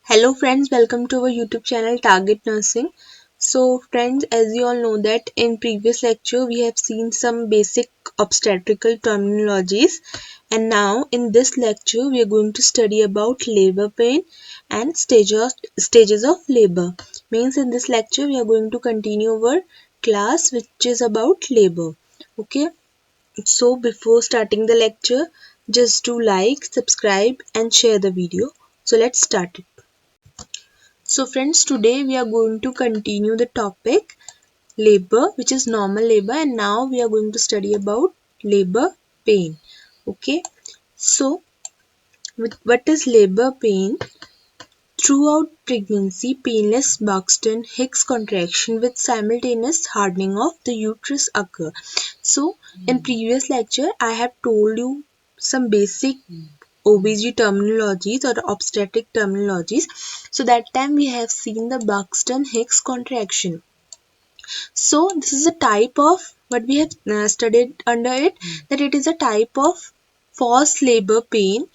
Hello friends, welcome to our YouTube channel Target Nursing. So friends, as you all know that in previous lecture we have seen some basic obstetrical terminologies, and now in this lecture we are going to study about labor pain and stages of labor. Means in this lecture we are going to continue our class which is about labor. Okay, so before starting the lecture, just do like, subscribe and share the video. So let's start it. So friends, today we are going to continue the topic labor, which is normal labor, and now we are going to study about labor pain. Okay, so what is labor pain? Throughout pregnancy, painless Buxton Hicks contraction with simultaneous hardening of the uterus occur. So in previous lecture, I have told you some basic OBG terminologies or obstetric terminologies. So that time we have seen the Buxton Hicks contraction. So this is a type of what we have studied under it, that it is a type of forced labor pain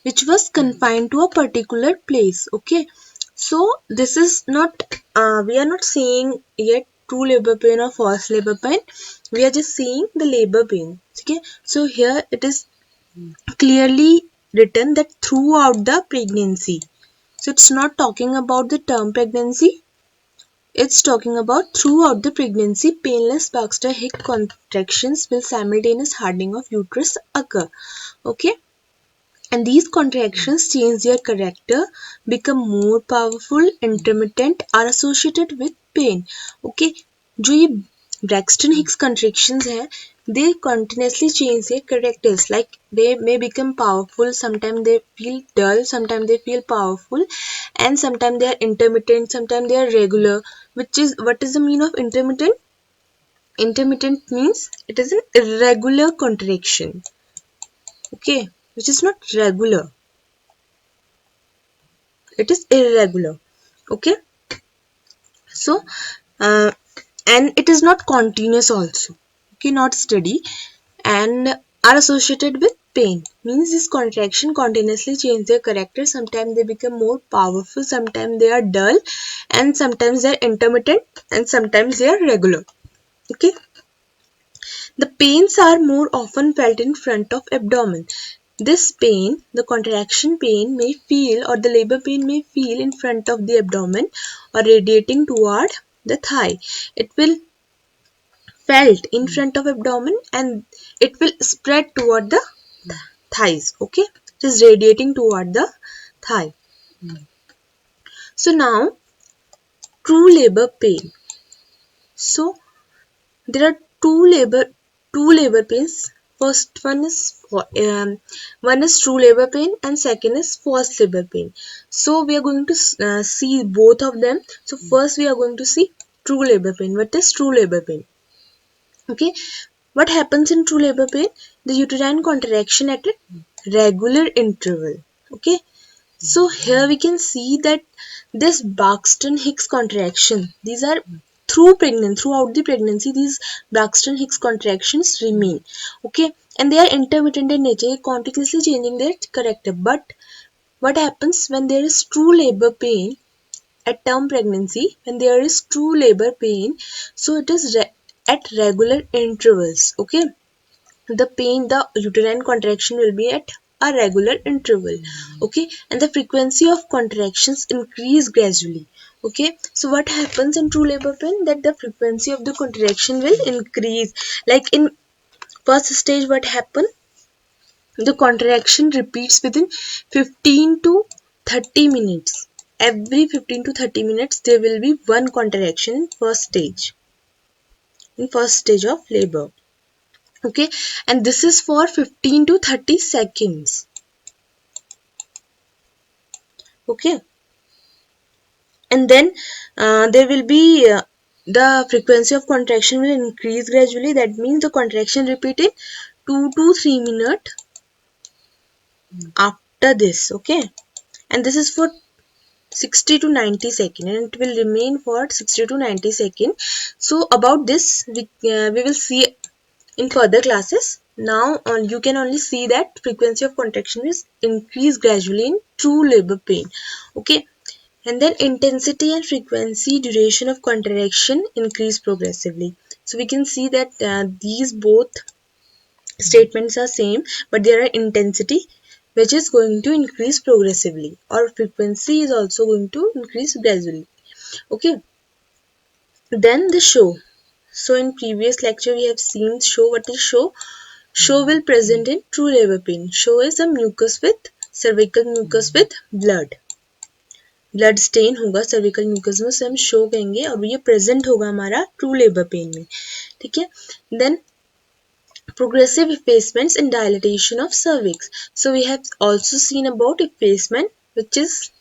which was confined to a particular place. Okay, so this is not we are not saying yet true labor pain or forced labor pain. We are just saying the labor pain. Okay, so here it is clearly written that throughout the pregnancy. So it's not talking about the term pregnancy, it's talking about throughout the pregnancy, painless Baxter Hicks contractions with simultaneous hardening of uterus occur. Okay, and these contractions change their character, become more powerful, intermittent, are associated with pain. Okay, जो ये Braxton Hicks contractions है, they continuously change their characters. Like they may become powerful, sometimes they feel dull, sometimes they feel powerful, and sometimes they are intermittent, sometimes they are regular. Which is what is the meaning of intermittent? Intermittent means it is an irregular contraction. Okay, which is not regular. It is irregular. Okay, so uh, and it is not continuous also. Okay, not steady, and are associated with pain. Means this contraction continuously change their character. Sometimes they become more powerful, sometimes they are dull, and sometimes they are intermittent, and sometimes they are regular. Okay, the pains are more often felt in front of abdomen. This pain, the contraction pain, may feel or the labor pain may feel in front of the abdomen or radiating toward the thigh. It will felt in front of abdomen and it will spread toward the thighs. Okay, it is radiating toward the thigh. So now true labor pain. So there are two labor pains. First one is true labor pain and second is forced labor pain. So we are going to see both of them. So first we are going to see true labor pain. What is true labor pain? Okay, what happens in true labor pain? The uterine contraction at a regular interval. Okay, so here we can see that this Braxton Hicks contraction, these are throughout the pregnancy, these Braxton Hicks contractions remain. Okay, and they are intermittent in nature, continuously changing their character. But what happens when there is true labor pain at term pregnancy? When there is true labor pain, so it is at regular intervals. Okay, the uterine contraction will be at a regular interval. Okay, and the frequency of contractions increase gradually. Okay, so what happens in true labor pain? That the frequency of the contraction will increase. Like in first stage, what happen? The contraction repeats within 15 to 30 minutes. Every 15 to 30 minutes there will be one contraction in first stage of labor. Okay, and this is for 15 to 30 seconds. Okay, and then there will be the frequency of contraction will increase gradually. That means the contraction repeated 2 to 3 minutes after this. Okay, and this is for 60 to 90 seconds, and it will remain for 60 to 90 seconds. So about this we will see in further classes. Now you can only see that frequency of contraction is increased gradually in true labor pain. Okay, And then intensity and frequency, duration of contraction increase progressively. So we can see that these both statements are same, but there are intensity which is going to increase progressively, or frequency is also going to increase gradually. Okay, then the show. So in previous lecture we have seen show. What is show? Show will present in true labor pain. Show is a mucus with cervical mucus with blood stain होगा cervical mucus में, उसे हम show कहेंगे, और ये present होगा हमारा true labour pen में. ठीक है. Then progressive effacements and dilatation of cervix. So we have also seen about effacement, which is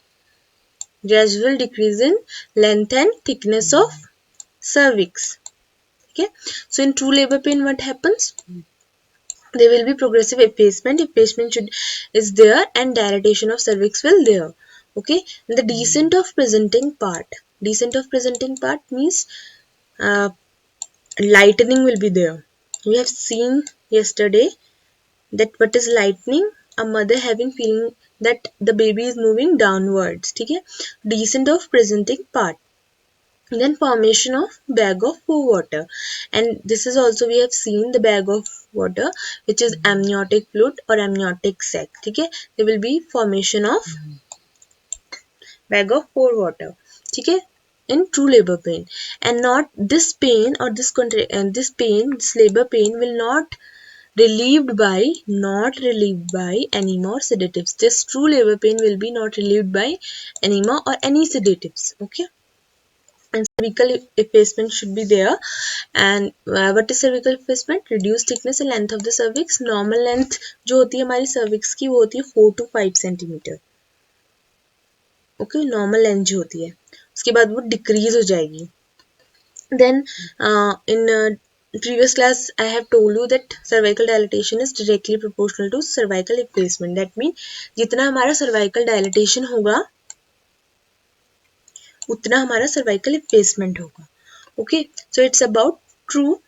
gradual decrease in length and thickness of cervix. Okay. So in true labor pain, what happens? There will be progressive effacement. Effacement is there, and dilatation of cervix will there. Okay. And the descent of presenting part. Descent of presenting part means uh, lightening will be there. We have seen yesterday that what is lightning, a mother having feeling that the baby is moving downwards. ठीक है. Descent of presenting part. Then formation of bag of water, and this is also we have seen the bag of water, which is amniotic fluid or amniotic sac. ठीक है. There will be formation of bag of pore water. ठीक है. In true labor pain, and not this pain or this labor pain will not relieved by enema or sedatives. This true labor pain will be not relieved by enema or any sedatives. Okay. And cervical effacement should be there. And what is cervical effacement? Reduced thickness and length of the cervix. Normal length जो होती है हमारी cervix की वो होती है 4 to 5 centimeter. Okay, normal length जो होती है उसके बाद वो decrease हो जाएगी. Then in previous class I have told you that cervical dilatation is directly proportional to cervical effacement. That means जितना हमारा cervical dilatation होगा उतना हमारा cervical effacement होगा. Okay, so it's about true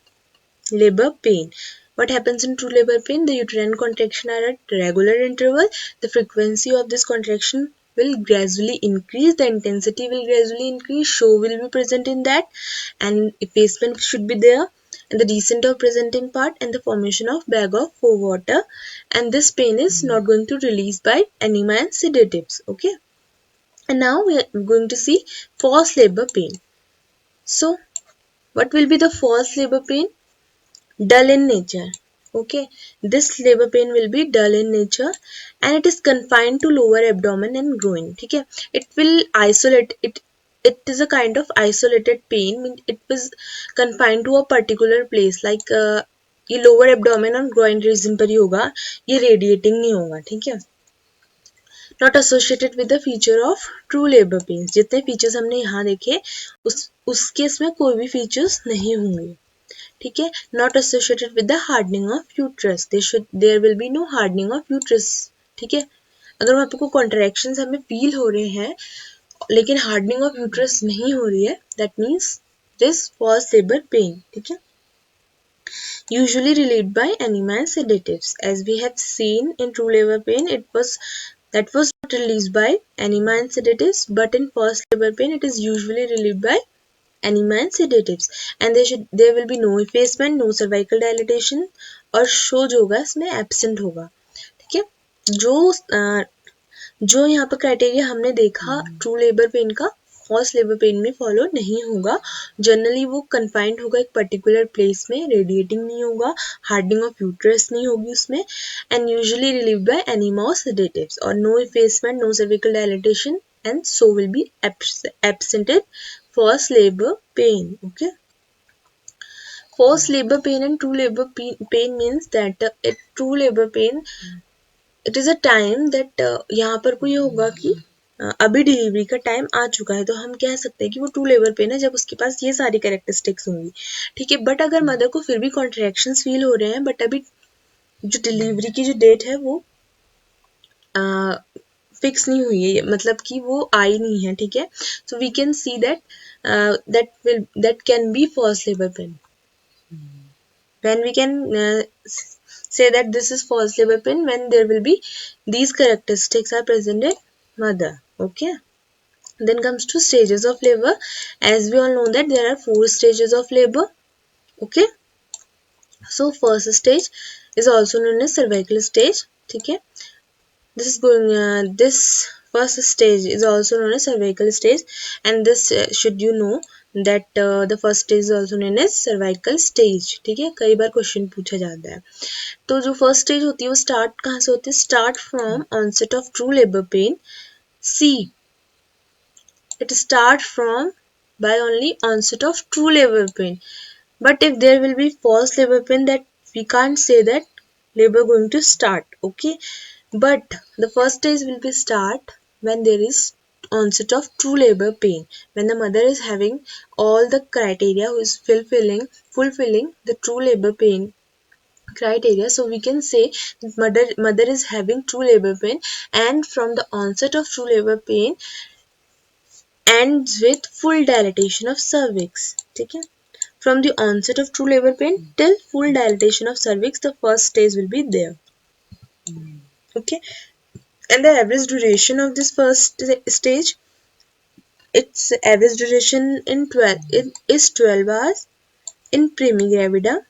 labor pain. What happens in true labor pain? The uterine contraction are at regular interval. The frequency of this contraction will gradually increase. The intensity will gradually increase. Show will be present in that, and effacement should be there. And the descent of presenting part and the formation of bag of water. And this pain is not going to release by enema and sedatives. Okay. And now we are going to see false labor pain. So, what will be the false labor pain? Dull in nature. Okay, this labor pain will be dull in nature, and it is confined to lower abdomen and groin. ठीक है. It will isolate it. It is a kind of isolated pain. It was confined to a particular place. Like ये lower abdomen और groin region पर ही होगा. ये radiating नहीं होगा. ठीक है. Not associated with the feature of true labor pains. जितने features हमने यहाँ देखे उस केस में कोई भी features नहीं होंगे. ठीक है. Not associated with the hardening of uterus. There will be no hardening of uterus. ठीक है. अगर आपको contractions हमें feel हो रहे हैं लेकिन hardening of uterus नहीं हो रही है, that means this false labor pain. ठीक है. Usually relieved by enema and sedatives. As we have seen in true labor pain, that was not released by enema and sedatives, but in false labor pain it is usually relieved by enema and sedatives. And there will be no effacement, no cervical dilatation, और show जो होगा इसमें absent होगा. ठीक है. जो यहाँ पर क्राइटेरिया हमने देखा ट्रू लेबर पेन का, फॉल्स लेबर पेन में फॉलो नहीं होगा. जनरली वो कन्फाइंड होगा एक पर्टिकुलर प्लेस में, रेडिएटिंग नहीं होगा, हार्डनिंग ऑफ यूट्रस नहीं होगी उसमें, and usually relieved by enema और सेडेटिव्स, और no effacement, no cervical dilatation, and so will be absented false labor pain. Okay. False labor pain and true labor pain means that true labor pain, it is a time that यहाँ पर कोई होगा कि अभी delivery का time आ चुका है, तो हम कह सकते हैं कि वो ट्रू लेबर पेन है जब उसके पास ये सारी कैरेक्टरिस्टिक्स होंगी. ठीक है. बट अगर मदर को फिर भी कॉन्ट्रैक्शंस फील हो रहे हैं, बट अभी जो डिलीवरी की जो डेट है वो फिक्स नहीं हुई है, मतलब कि वो आई नहीं है. ठीक है. So we can see that can be false labour pain. When we can say that this is false labor pain, when there will be these characteristics are present in mother. Okay. Then comes to stages of labor. As we all know that there are 4 stages of labor. Okay. So first stage is also known as cervical stage. Okay. This first stage is also known as cervical stage, and this should you know that the first stage is also known as cervical stage. ठीक है, कई बार question पूछा जाता है. तो जो first stage होती है वो स्टार्ट कहाँ से होती है? Start from onset of true labour pain. See, it start from by only onset of true labor pain. But if there will be false labor pain, that we can't say that labor going to start. Okay, but the first stage will be start when there is onset of true labor pain, when the mother is having all the criteria, who is fulfilling the true labor pain criteria. So we can say mother is having true labor pain, and from the onset of true labor pain ends with full dilatation of cervix. ठीक है, from the onset of true labor pain till full dilatation of cervix, the first stage will be there. Okay, and the average duration of this first stage, its average duration in 12 it is 12 hours in primigravida.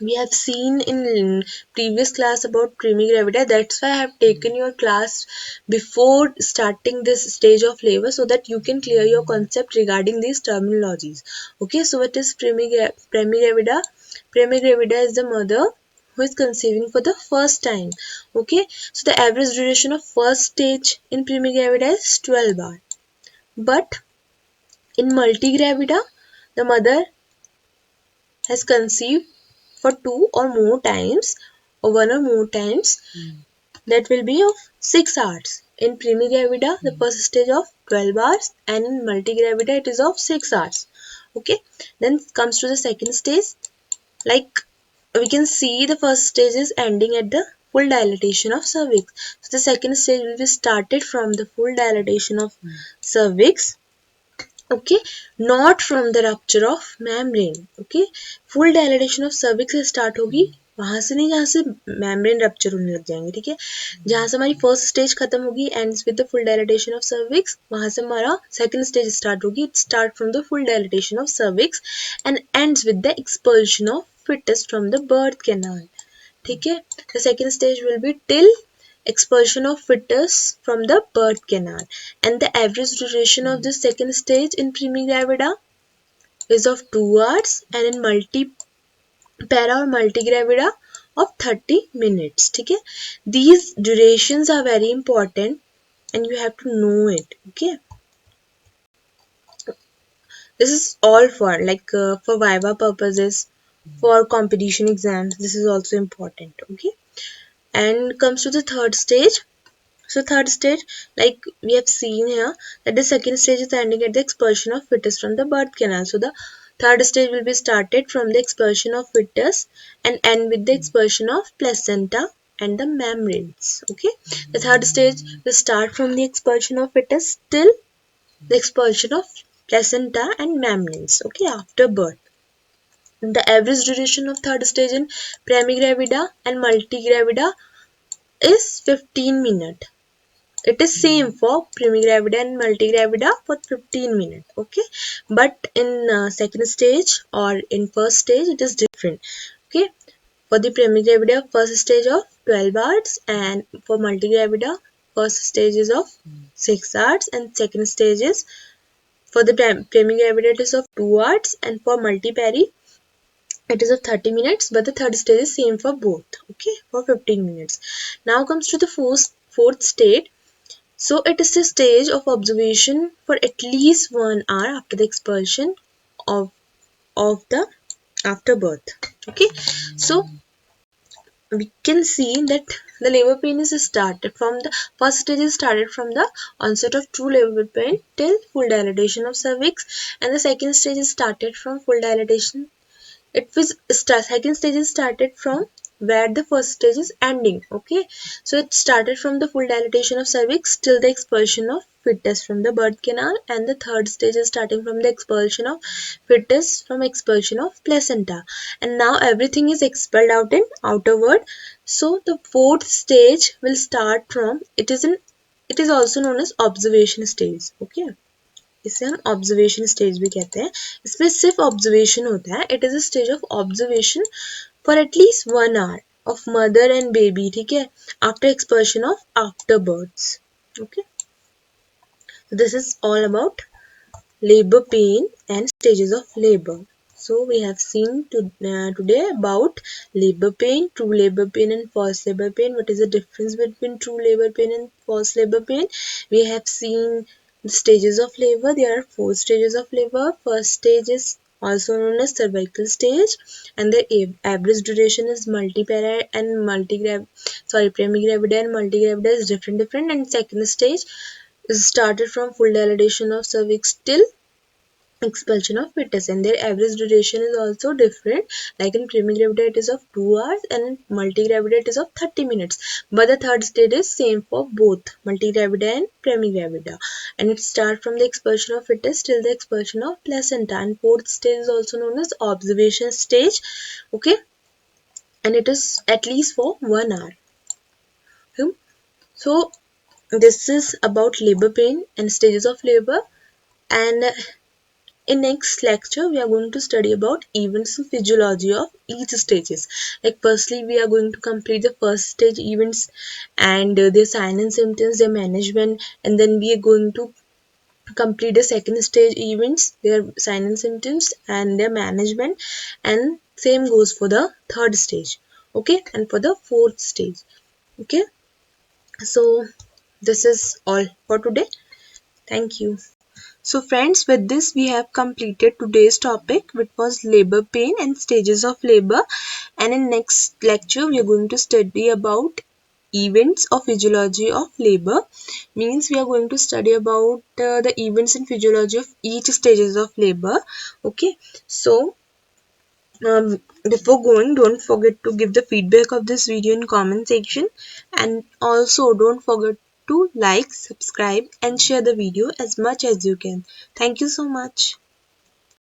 We have seen in previous class about primigravida. That's why I have taken your class before starting this stage of labor, so that you can clear your concept regarding these terminologies. Okay, so what is primigravida? Primigravida is the mother who is conceiving for the first time. Okay, so the average duration of first stage in primigravida is 12 hours. But in multigravida, the mother has conceived for 2 or more times, or 1 or more times, that will be of 6 hours. In primigravida, the first stage of 12 hours, and in multigravida it is of 6 hours. Okay, then comes to the second stage. Like we can see, the first stage is ending at the full dilatation of cervix. So the second stage will be started from the full dilatation of cervix. Okay, not from the rupture of membrane. Okay, full dilatation of cervix से start होगी, वहां से नहीं जहाँ से membrane rupture होने लग जाएंगे. ठीक है, जहाँ से हमारी first stage खत्म होगी, ends with the full dilatation of cervix, वहां से हमारा second stage start होगी. It start from the full dilatation of cervix and ends with the expulsion of fetus from the birth canal. ठीक है, the second stage will be till expulsion of fetus from the birth canal, and the average duration of the second stage in primigravida is of 2 hours, and in multipara or multigravida of 30 minutes. ठीक है, these durations are very important and you have to know it. Okay, this is all for for viva purposes, for competition exams. This is also important. Okay, and comes to the third stage. So third stage, like we have seen here, that the second stage is ending at the expulsion of fetus from the birth canal. So the third stage will be started from the expulsion of fetus and end with the expulsion of placenta and the membranes. Okay, the third stage will start from the expulsion of fetus till the expulsion of placenta and membranes. Okay, after birth. The average duration of third stage in primigravida and multigravida is 15 minutes. It is same for primigravida and multigravida for 15 minutes. Okay, but in second stage or in first stage it is different. Okay, for the primigravida first stage of 12 hours, and for multigravida first stage is of 6 hours, and second stage is for the primigravida it is of 2 hours, and for multipari it is of 30 minutes, but the third stage is same for both. Okay, for 15 minutes. Now comes to the fourth stage. So it is a stage of observation for at least 1 hour after the expulsion of the after birth. Okay, so we can see that the labor pain is started from the first stage is started from the onset of true labor pain till full dilatation of cervix, and the second stage is started from full dilatation. It was second stage is started from where the first stage is ending. Okay, so it started from the full dilatation of cervix till the expulsion of fetus from the birth canal, and the third stage is starting from the expulsion of fetus from expulsion of placenta, and now everything is expelled out in outer world. So the fourth stage will start from, it is in It is also known as observation stage. Okay, इसे हम observation stage भी कहते हैं. इसमें सिर्फ observation होता है. It is a stage of observation for at least 1 hour of mother and baby. ठीक है, after expulsion of afterbirths. Okay, so this is all about labor pain and stages of labor. So we have seen today about labor pain, true labor pain and false labor pain. What is the difference between true labor pain and false labor pain? We have seen the stages of labor. There are 4 stages of labor. First stage is also known as cervical stage, and the average duration is multipara and premigravida and multigravida is different. And second stage is started from full dilation of cervix till expulsion of fetus, and their average duration is also different. Like in premigravida it is of 2 hours and in multigravida it is of 30 minutes. But the third stage is same for both multigravida and premigravida, and it starts from the expulsion of fetus till the expulsion of placenta. And fourth stage is also known as observation stage. Okay, and it is at least for 1 hour. Hmm? So this is about labor pain and stages of labor. And in next lecture, we are going to study about events and physiology of each stages. Like firstly, we are going to complete the first stage events and their signs and symptoms, their management, and then we are going to complete the second stage events, their signs and symptoms, and their management, and same goes for the third stage. Okay, and for the fourth stage. Okay, so this is all for today. Thank you. So friends, with this we have completed today's topic, which was labor pain and stages of labor. And in next lecture we are going to study about events of physiology of labor. Means we are going to study about the events and physiology of each stages of labor. Okay, so before going, don't forget to give the feedback of this video in comment section, and also don't forget to like, subscribe and share the video as much as you can. Thank you so much.